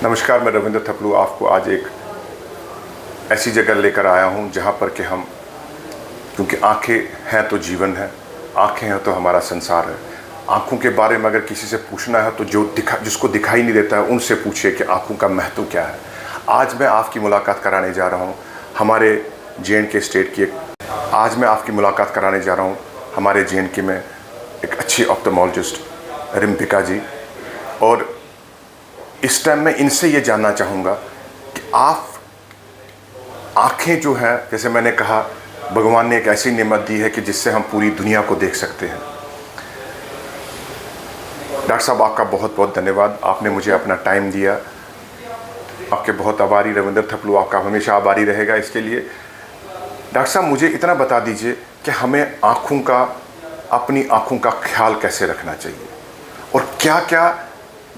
नमस्कार, मैं रविंद्र थपलू आपको आज एक ऐसी जगह लेकर आया हूं जहां पर कि हम, क्योंकि आंखें हैं तो जीवन है, आंखें हैं तो हमारा संसार है। आंखों के बारे में अगर किसी से पूछना है तो जिसको दिखाई नहीं देता है उनसे पूछिए कि आंखों का महत्व क्या है। आज मैं आपकी मुलाकात कराने जा रहा हूं हमारे J&K स्टेट की हमारे J&K में एक अच्छी ऑप्थेल्मोलॉजिस्ट रिम्पिका जी। और इस टाइम मैं इनसे ये जानना चाहूँगा कि आप आँखें जो हैं, जैसे मैंने कहा, भगवान ने एक ऐसी नेमत दी है कि जिससे हम पूरी दुनिया को देख सकते हैं। डॉक्टर साहब, आपका बहुत बहुत धन्यवाद, आपने मुझे अपना टाइम दिया। आपके बहुत आभारी रविंद्र थपलू, आपका हमेशा आभारी रहेगा इसके लिए। डॉक्टर साहब, मुझे इतना बता दीजिए कि हमें अपनी आँखों का ख्याल कैसे रखना चाहिए, और क्या क्या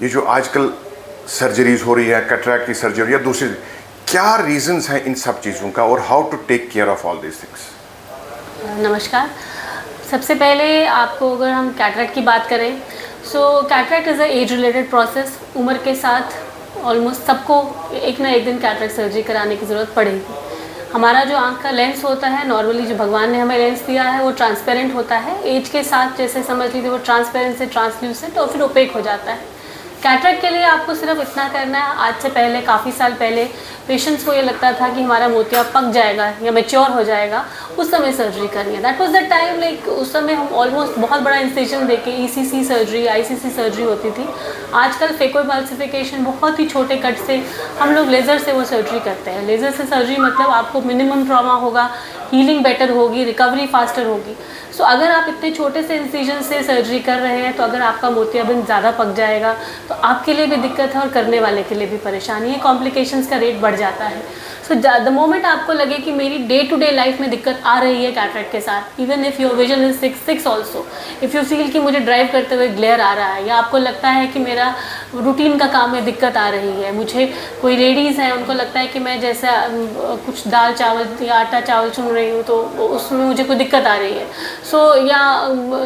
ये जो आजकल सर्जरीज हो रही है, कैटरैक्ट की सर्जरी या दूसरी, क्या रीजंस हैं इन सब चीज़ों का, और how to take care of all this things? नमस्कार। सबसे पहले आपको अगर हम कैटरैक्ट की बात करें, so cataract is a age related process. उम्र के साथ ऑलमोस्ट सबको एक ना एक दिन कैटरैक्ट सर्जरी कराने की ज़रूरत पड़ेगी। हमारा जो आँख का लेंस होता है, नॉर्मली जो भगवान ने हमें लेंस दिया है वो ट्रांसपेरेंट होता है। एज के साथ जैसे समझ लीजिए वो ट्रांसपेरेंट से ट्रांसल्यूसेंट और फिर ओपेक हो जाता है। कैटरैक्ट के लिए आपको सिर्फ इतना करना है, आज से पहले काफ़ी साल पहले पेशेंट्स को ये लगता था कि हमारा मोतिया पक जाएगा या मैच्योर हो जाएगा, उस समय सर्जरी करनी है। That was the time, like उस समय हम ऑलमोस्ट बहुत बड़ा इंसिजन देके ECC सर्जरी, ICC सर्जरी होती थी। आजकल फेकोएमल्सिफिकेशन, बहुत ही छोटे कट से हम लोग लेज़र से वो सर्जरी करते हैं। लेज़र से सर्जरी मतलब आपको मिनिमम ट्रॉमा होगा, हीलिंग बेटर होगी, रिकवरी फास्टर होगी। सो अगर आप इतने छोटे से इंसिजन से सर्जरी कर रहे हैं तो अगर आपका मोतियाबिंद ज़्यादा पक जाएगा तो आपके लिए भी दिक्कत है और करने वाले के लिए भी परेशानी है, कॉम्प्लिकेशंस का रेट बढ़ जाता है। सो द मोमेंट आपको लगे कि मेरी डे टू डे लाइफ में दिक्कत आ रही है कैटरैक्ट के साथ, even if your vision is 6 also, if you feel कि मुझे ड्राइव करते हुए ग्लेयर आ रहा है, या आपको लगता है कि मेरा रूटीन का काम में दिक्कत आ रही है, मुझे कोई लेडीज़ हैं उनको लगता है कि मैं जैसा कुछ दाल चावल या आटा चावल चुन रही हूँ तो उसमें मुझे कोई दिक्कत आ रही है। सो या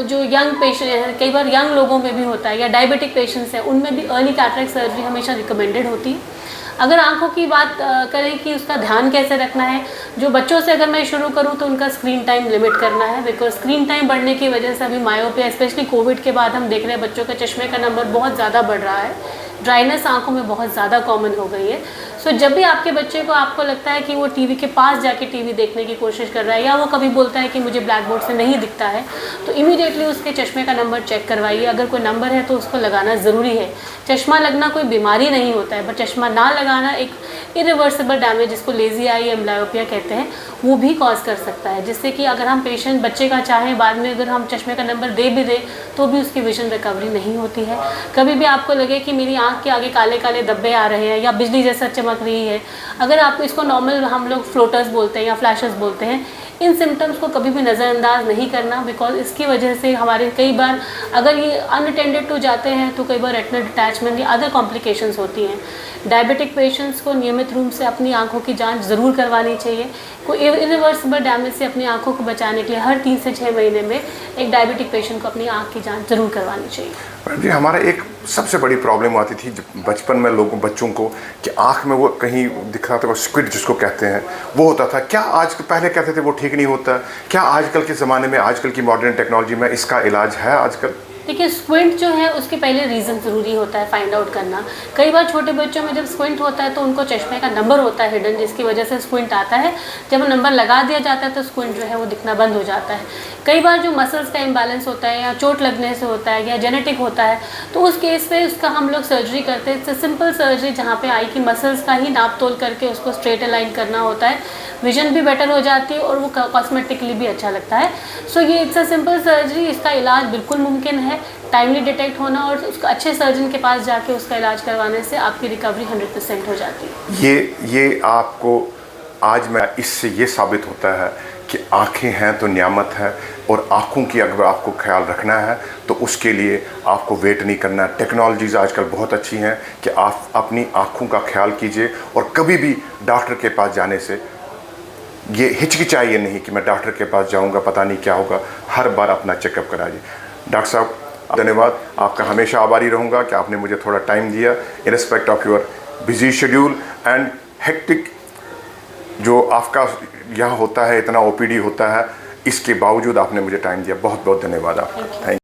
जो यंग पेशेंट है, कई बार यंग लोगों में भी होता है, या डायबिटिक पेशेंट्स हैं, उनमें भी अर्ली कैटरैक्ट सर्जरी हमेशा रिकमेंडेड होती है। अगर आंखों की बात करें कि उसका ध्यान कैसे रखना है, जो बच्चों से अगर मैं शुरू करूं तो उनका स्क्रीन टाइम लिमिट करना है, बिकॉज स्क्रीन टाइम बढ़ने की वजह से अभी मायोपिया, स्पेशली कोविड के बाद हम देख रहे हैं बच्चों के चश्मे का नंबर बहुत ज़्यादा बढ़ रहा है। ड्राइनेस आंखों में बहुत ज़्यादा कॉमन हो गई है। सो जब भी आपके बच्चे को आपको लगता है कि वो टीवी के पास जाके टीवी देखने की कोशिश कर रहा है, या वो कभी बोलता है कि मुझे ब्लैक बोर्ड से नहीं दिखता है, तो इमीडिएटली उसके चश्मे का नंबर चेक करवाइए। अगर कोई नंबर है तो उसको लगाना ज़रूरी है। चश्मा लगना कोई बीमारी नहीं होता है, बट चश्मा ना लगाना एक इरिवर्सिबल डैमेज, जिसको लेजी आई या एम्ब्लायोपिया कहते हैं, वो भी कॉज कर सकता है, जिससे कि अगर हम पेशेंट बच्चे का चाहें, बाद में अगर हम चश्मे का नंबर दे भी दें तो भी उसकी विजन रिकवरी नहीं होती है। कभी भी आपको लगे कि मेरी आँख के आगे काले काले धब्बे आ रहे हैं या बिजली जैसा चमक रही है, अगर आप इसको नॉर्मल हम लोग फ्लोटर्स बोलते हैं या फ्लैशेस बोलते हैं, इन सिम्टम्स को कभी भी नज़रअंदाज नहीं करना, बिकॉज इसकी वजह से हमारे कई बार अगर ये अनअटेंडेड टू जाते हैं तो कई बार रेटिनल डिटैचमेंट या अदर कॉम्प्लिकेशंस होती हैं। डायबिटिक पेशेंट्स को नियमित रूप से अपनी आंखों की जांच ज़रूर करवानी चाहिए। कोई इरिवर्सिबल डैमेज से अपनी आंखों को बचाने के लिए हर 3 से 6 महीने में एक डायबिटिक पेशेंट को अपनी आंख की जांच ज़रूर करवानी चाहिए। मैडम जी, हमारा एक सबसे बड़ी प्रॉब्लम आती थी बचपन में बच्चों को कि आँख में वो कहीं दिखा था, स्क्विड जिसको कहते हैं, वो होता था। क्या आज पहले कहते थे वो ठीक नहीं होता, क्या आजकल के ज़माने में, आजकल की मॉडर्न टेक्नोलॉजी में इसका इलाज है आजकल? देखिए, स्क्विंट जो है उसके पहले रीज़न ज़रूरी होता है फाइंड आउट करना। कई बार छोटे बच्चों में जब स्क्विंट होता है तो उनको चश्मे का नंबर होता है हिडन, जिसकी वजह से स्क्विंट आता है। जब वो नंबर लगा दिया जाता है तो स्क्विंट जो है वो दिखना बंद हो जाता है। कई बार जो मसल्स का इम्बैलेंस होता है या चोट लगने से होता है या जेनेटिक होता है, तो उस केस में उसका हम लोग सर्जरी करते हैं। इट्स सिंपल सर्जरी जहाँ पे आई की मसल्स का ही नाप तोल करके उसको स्ट्रेट अलाइन करना होता है। विजन भी बेटर हो जाती है और वो कॉस्मेटिकली भी अच्छा लगता है। सो ये इट्स अ सिंपल सर्जरी, इसका इलाज बिल्कुल मुमकिन है। टाइमली डिटेक्ट होना और उसको अच्छे सर्जन के पास जाके उसका इलाज करवाने से आपकी रिकवरी 100% हो जाती है। ये आपको आज मैं इससे ये साबित होता है कि आँखें हैं तो नियामत है, और आँखों की अगर आपको ख्याल रखना है तो उसके लिए आपको वेट नहीं करना। टेक्नोलॉजीज़ आजकल बहुत अच्छी हैं कि आप अपनी आँखों का ख्याल कीजिए, और कभी भी डॉक्टर के पास जाने से ये हिचकिचाइए नहीं कि मैं डॉक्टर के पास जाऊंगा पता नहीं क्या होगा। हर बार अपना चेकअप कराइए। डॉक्टर साहब, धन्यवाद, आपका हमेशा आभारी रहूँगा कि आपने मुझे थोड़ा टाइम दिया in respect of your busy schedule and hectic जो आपका यहाँ होता है, इतना ओपीडी होता है, इसके बावजूद आपने मुझे टाइम दिया। बहुत बहुत धन्यवाद आपका। थैंक